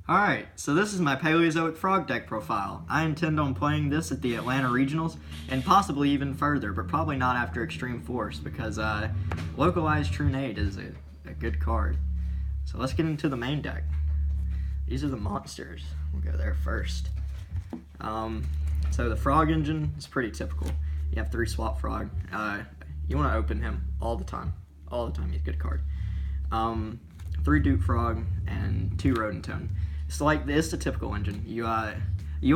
Alright, so this is my Paleozoic frog deck profile. I intend on playing this at the Atlanta Regionals, and possibly even further, but probably not after Extreme Force, because Localized True Nade is a good card. So let's get into the main deck. These are the monsters. We'll go there first. So the frog engine is pretty typical. You have 3 swap frog. You want to open him all the time. All the time, he's a good card. 3 Duke Frog and 2 Rodent Tone. So it's the typical engine. You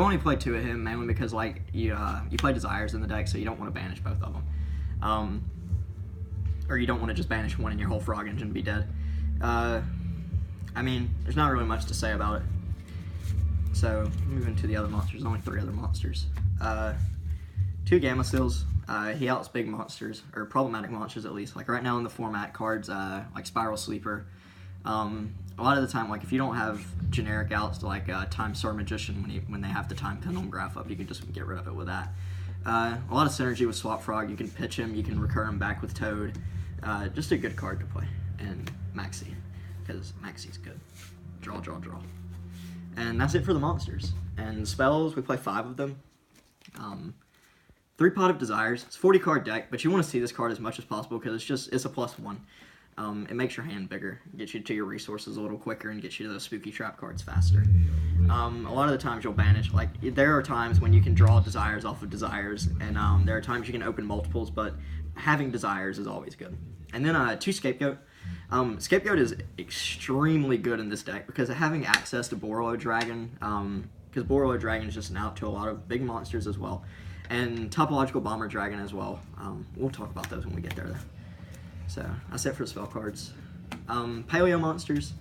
only play 2 of him mainly because you play Desires in the deck, so you don't want to banish both of them. Or you don't want to just banish one and your whole frog engine be dead. I mean, there's not really much to say about it. So moving to the other monsters, only 3 other monsters. 2 Gamma Seals. He outs big monsters, or problematic monsters at least. Like right now in the format, cards like Spiral Sleeper. A lot of the time, like if you don't have generic outs like Time Star Magician when they have the Time Pendulum Graph up, you can just get rid of it with that. A lot of synergy with Swap Frog. You can pitch him, you can recur him back with Toad. Just a good card to play. And Maxi, because Maxi's good. Draw, draw, draw. And that's it for the monsters. And spells, we play 5 of them. 3 Pot of Desires. It's a 40 card deck, but you want to see this card as much as possible because it's a +1. It makes your hand bigger, gets you to your resources a little quicker, and gets you to those spooky trap cards faster. A lot of the times you'll banish, like there are times when you can draw Desires off of Desires, and there are times you can open multiples, but having Desires is always good. And then 2 Scapegoat. Scapegoat is extremely good in this deck because of having access to Borolo Dragon, because Borolo Dragon is just an out to a lot of big monsters as well. And Topological Bomber Dragon as well. We'll talk about those when we get there though. So, that's it for the spell cards. Paleo monsters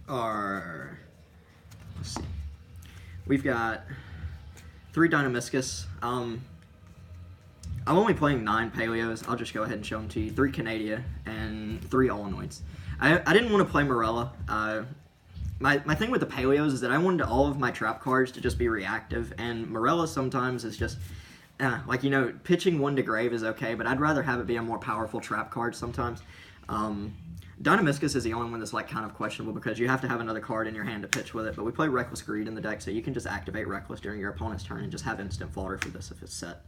are, let's see. We've got 3 Dynamiscus. I'm only playing 9 Paleos. I'll just go ahead and show them to you. 3 Canadia and 3 Allanoids. I didn't want to play Morella. My thing with the Paleos is that I wanted all of my trap cards to just be reactive, and Morella sometimes is just, like, you know, pitching 1 to Grave is okay, but I'd rather have it be a more powerful trap card sometimes. Dynamiscus is the only one that's, like, kind of questionable because you have to have another card in your hand to pitch with it, but we play Reckless Greed in the deck, so you can just activate Reckless during your opponent's turn and just have instant fodder for this if it's set.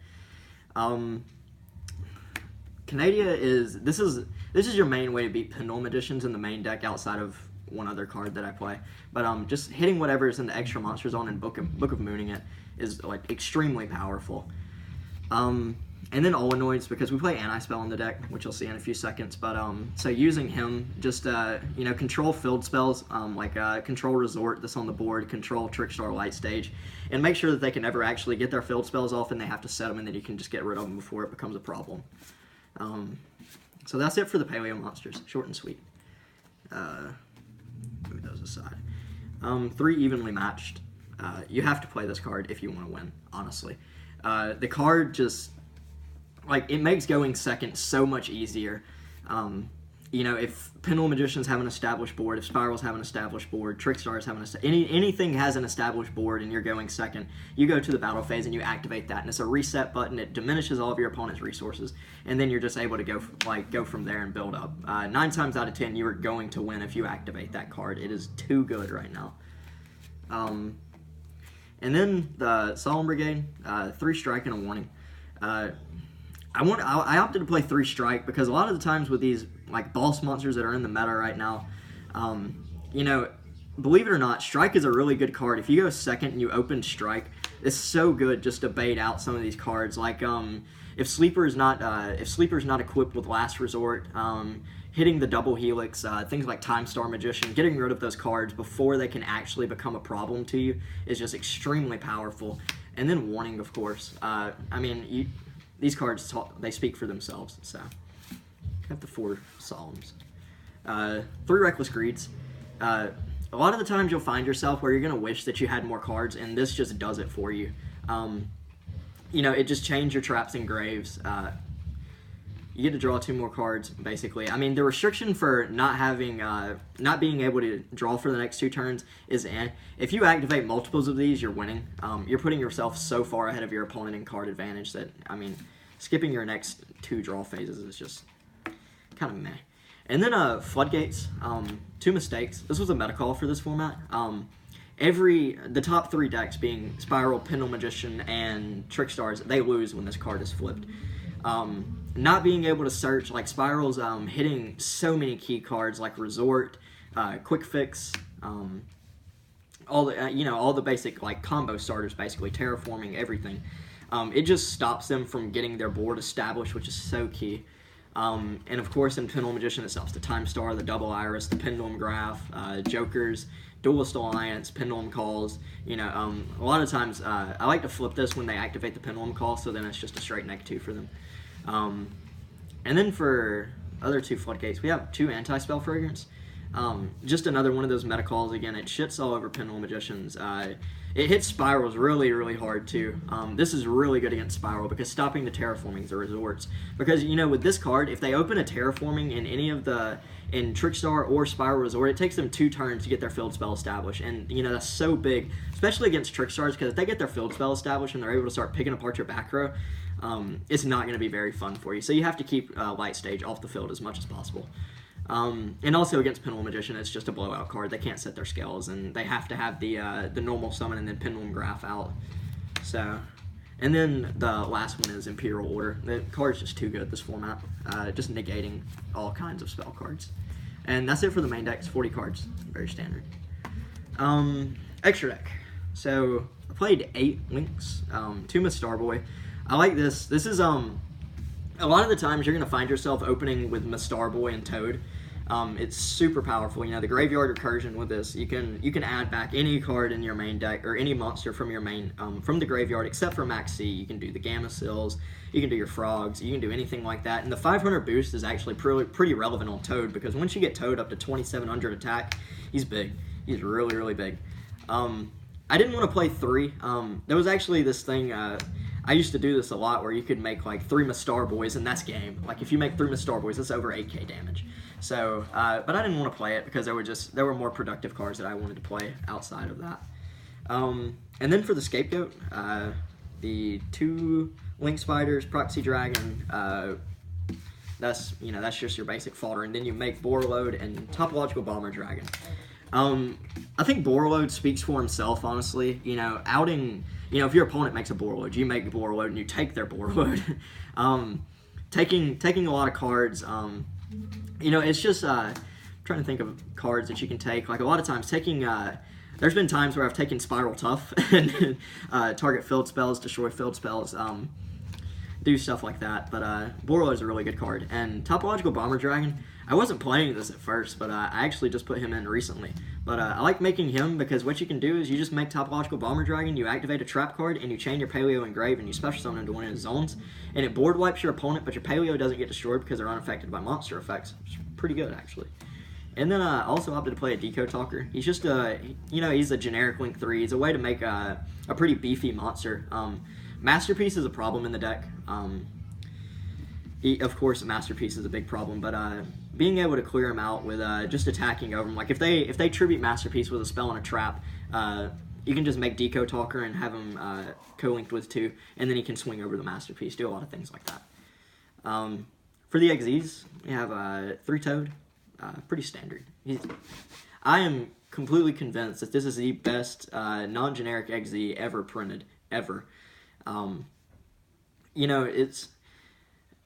Canadia this is your main way to beat Pendulum Editions in the main deck outside of one other card that I play, but just hitting whatever is in the extra monster zone and Book of Mooning it is like extremely powerful. And then Allanoids, because we play Anti-Spell in the deck, which you'll see in a few seconds, but so using him, just you know, control field spells, like control Resort that's on the board, control Trickstar Light Stage, and make sure that they can never actually get their field spells off and they have to set them, and then you can just get rid of them before it becomes a problem. So that's it for the Paleo monsters, short and sweet. Move those aside. 3 Evenly Matched. You have to play this card if you want to win, honestly. The card just, like, it makes going second so much easier. You know, if Pendulum Magicians have an established board, if Spirals have an established board, Trickstars have anything has an established board and you're going second, you go to the battle phase and you activate that, and it's a reset button. It diminishes all of your opponent's resources, and then you're just able to go from there and build up. 9 times out of 10, you are going to win if you activate that card. It is too good right now. And then the Solemn Brigade, 3 strike and a warning. I opted to play 3 strike because a lot of the times with these like boss monsters that are in the meta right now, you know, believe it or not, strike is a really good card. If you go second and you open strike, it's so good just to bait out some of these cards. Like if Sleeper is not equipped with Last Resort, hitting the double helix, things like Time Star Magician, getting rid of those cards before they can actually become a problem to you is just extremely powerful. And then warning, of course. I mean, these cards, they speak for themselves, so. Got the 4 Solemns. 3 Reckless Greeds. A lot of the times you'll find yourself where you're going to wish that you had more cards, and this just does it for you. You know, it just changed your traps and graves. You get to draw 2 more cards, basically. I mean, the restriction for not being able to draw for the next 2 turns is if you activate multiples of these, you're winning. You're putting yourself so far ahead of your opponent in card advantage that, I mean, skipping your next 2 draw phases is just kind of meh. And then floodgates. Two mistakes. This was a meta call for this format. The top 3 decks being Spiral, Pendulum Magician, and Trickstars, they lose when this card is flipped. Not being able to search, like Spiral's hitting so many key cards like Resort, Quick Fix, all the basic like combo starters, basically terraforming everything. It just stops them from getting their board established, which is so key. And of course, in Pendulum Magician itself, the Time Star, the Double Iris, the Pendulum Graph, Jokers, Duelist Alliance, Pendulum Calls. A lot of times I like to flip this when they activate the Pendulum Call, so then it's just a straight -2 for them. And then for other 2 floodgates, we have 2 Anti-Spell Fragrance. Just another one of those meta calls. Again, it shits all over Pendulum Magicians. It hits Spirals really, really hard too. This is really good against Spiral because stopping the terraformings or resorts. Because with this card, if they open a terraforming in any of in Trickstar or Spiral Resort, it takes them 2 turns to get their field spell established, and that's so big, especially against Trickstars, because if they get their field spell established and they're able to start picking apart your back row, it's not going to be very fun for you. So you have to keep Light Stage off the field as much as possible. And also against Pendulum Magician, it's just a blowout card. They can't set their scales, and they have to have the normal summon and then Pendulum Graph out. So, and then the last one is Imperial Order. The card's just too good this format, just negating all kinds of spell cards. And that's it for the main deck. It's 40 cards, very standard. Extra deck. So I played 8 Links, 2 Miss Starboy. I like this. This is a lot of the times you're gonna find yourself opening with Miss Starboy and Toad. It's super powerful. The Graveyard Recursion with this, you can add back any card in your main deck or any monster from your main from the graveyard except for Max C. You can do the Gamma Seals, you can do your Frogs, you can do anything like that. And the 500 boost is actually pretty relevant on Toad, because once you get Toad up to 2700 attack, he's big. He's really, really big. I didn't want to play 3. There was actually this thing. I used to do this a lot where you could make like 3 Miss Starboys and that's game. Like if you make 3 Miss Starboys, that's over 8k damage. So, but I didn't want to play it because there were more productive cards that I wanted to play outside of that. And then for the Scapegoat, the 2 Link Spiders, Proxy Dragon, that's just your basic fodder. And then you make Borreload and Topological Bomber Dragon. I think Borreload speaks for himself, honestly. Outing, if your opponent makes a Borreload, you make a Borreload and you take their Borreload. Taking a lot of cards, it's just, trying to think of cards that you can take. Like a lot of times taking, there's been times where I've taken Spiral Tough and target field spells, destroy field spells, do stuff like that. But Borreload is a really good card. And Topological Bomber Dragon, I wasn't playing this at first, but I actually just put him in recently. But I like making him because what you can do is you just make Topological Bomber Dragon, you activate a trap card, and you chain your Paleo Engrave, and you special summon into one of his zones. And it board wipes your opponent, but your Paleo doesn't get destroyed because they're unaffected by monster effects. It's pretty good, actually. And then I also opted to play a Deco Talker. He's just he's a generic Link 3. He's a way to make a pretty beefy monster. Masterpiece is a problem in the deck. Of course, Masterpiece is a big problem, but being able to clear him out with just attacking over him, like if they tribute Masterpiece with a spell and a trap, you can just make Deco Talker and have him co-linked with 2, and then he can swing over the Masterpiece, do a lot of things like that. For the XZs, we have 3 Toad, pretty standard. I am completely convinced that this is the best non-generic XZ ever printed, ever.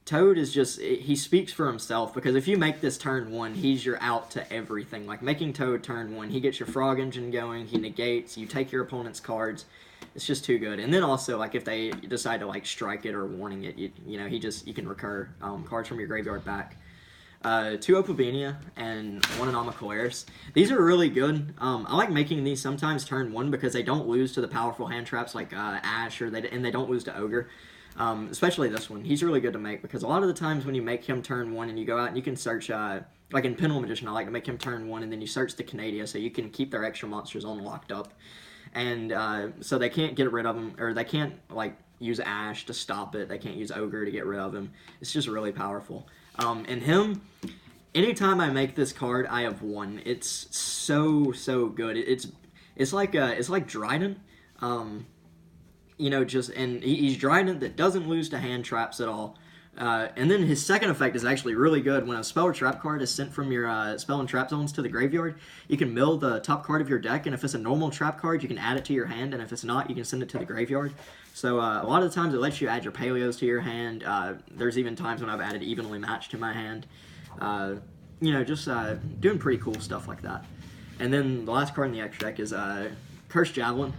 Toad is just, he speaks for himself, because if you make this turn 1, he's your out to everything. Like, making Toad turn 1, he gets your Frog Engine going, he negates, you take your opponent's cards. It's just too good. And then also, like, if they decide to, like, strike it or warning it, you can recur cards from your graveyard back. 2 Opubenia and 1 Anomacolaris. These are really good. I like making these sometimes turn 1 because they don't lose to the powerful hand traps like Ash, and they don't lose to Ogre. Especially this one. He's really good to make because a lot of the times when you make him turn 1 and you go out and you can search, like in Pendulum Magician, I like to make him turn 1 and then you search the Canadia so you can keep their extra monsters unlocked up. And so they can't get rid of him, or they can't like use Ash to stop it. They can't use Ogre to get rid of him. It's just really powerful. And him, anytime I make this card, I have won. It's so good. It's like Dryden. And he's Dryden that doesn't lose to hand traps at all. And then his second effect is actually really good. When a spell or trap card is sent from your spell and trap zones to the graveyard, you can mill the top card of your deck, and if it's a normal trap card, you can add it to your hand, and if it's not, you can send it to the graveyard. So a lot of the times it lets you add your Paleos to your hand. There's even times when I've added evenly matched to my hand. Just doing pretty cool stuff like that. And then the last card in the extra deck is Cursed Javelin.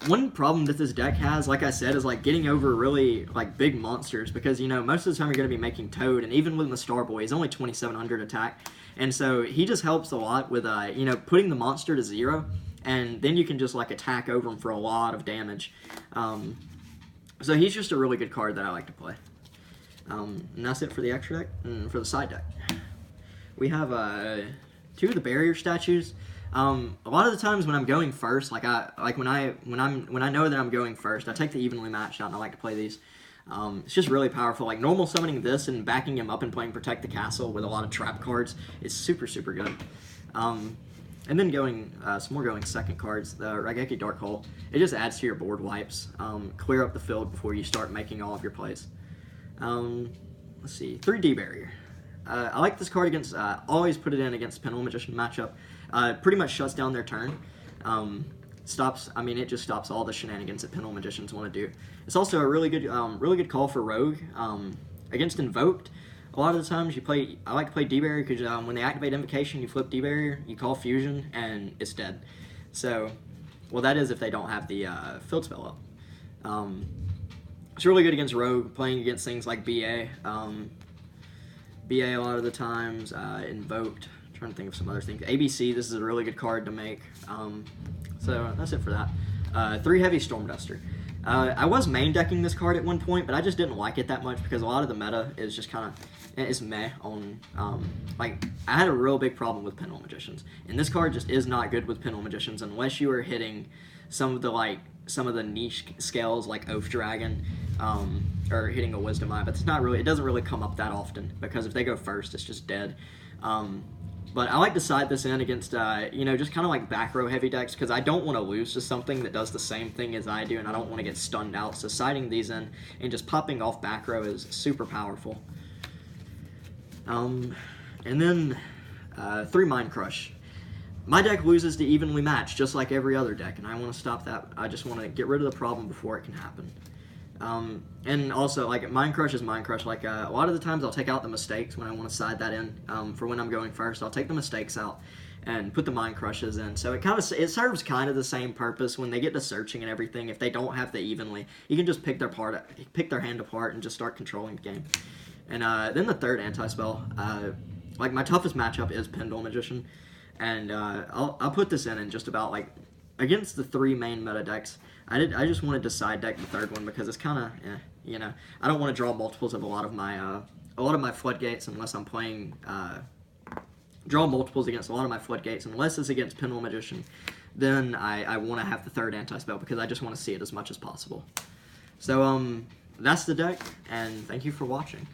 One problem that this deck has, like I said, is like getting over really like big monsters, because most of the time you're going to be making Toad, and even with the Starboy, he's only 2,700 attack, and so he just helps a lot with putting the monster to 0, and then you can just like attack over him for a lot of damage. So he's just a really good card that I like to play. And that's it for the extra deck. And for the side deck, we have 2 of the barrier statues. A lot of the times when I'm going first, when I know that I'm going first, I take the evenly matched out, and I like to play these. It's just really powerful. Like normal summoning this and backing him up and playing Protect the Castle with a lot of trap cards is super good. And then going second cards, the Raigeki Dark Hole. It just adds to your board wipes. Clear up the field before you start making all of your plays. Let's see, 3D barrier. I like this card against, always put it in against Pendulum Magician matchup. Pretty much shuts down their turn. It just stops all the shenanigans that Pendulum Magicians want to do. It's also a really good call for Rogue. Against Invoked, a lot of the times I like to play D-Barrier because when they activate Invocation, you flip D-Barrier, you call Fusion, and it's dead. So, well, that is if they don't have the field spell up. It's really good against Rogue, playing against things like BA. BA a lot of the times, Invoked. I'm trying to think of some other things. ABC, this is a really good card to make. So that's it for that. 3 Heavy Storm Duster. I was main decking this card at one point, but I just didn't like it that much because a lot of the meta is just kind of, it's meh on, I had a real big problem with Pendulum Magicians, and this card just is not good with Pendulum Magicians unless you are hitting some of the niche scales like Oath Dragon, or hitting a Wisdom Eye, but it doesn't really come up that often, because if they go first, it's just dead. But I like to side this in against, just kind of like back row heavy decks, because I don't want to lose to something that does the same thing as I do, and I don't want to get stunned out. So siding these in and just popping off back row is super powerful. And then 3 Mind Crush. My deck loses to evenly matched, just like every other deck, and I want to stop that. I just want to get rid of the problem before it can happen. And also, like, Mind Crush is Mind Crush. Like, a lot of the times I'll take out the mistakes when I want to side that in. For when I'm going first, I'll take the mistakes out and put the Mind Crushes in. So it serves kind of the same purpose when they get to searching and everything. If they don't have the evenly, you can just pick their hand apart and just start controlling the game. And then the third anti-spell, like, my toughest matchup is Pendulum Magician. And I'll put this in just about, like, against the 3 main meta decks. I just wanted to side deck the third one because it's kind of, I don't want to draw multiples of a lot of my floodgates unless I'm playing, draw multiples against a lot of my floodgates unless it's against Pendulum Magician. Then I want to have the third anti-spell because I just want to see it as much as possible. So, that's the deck, and thank you for watching.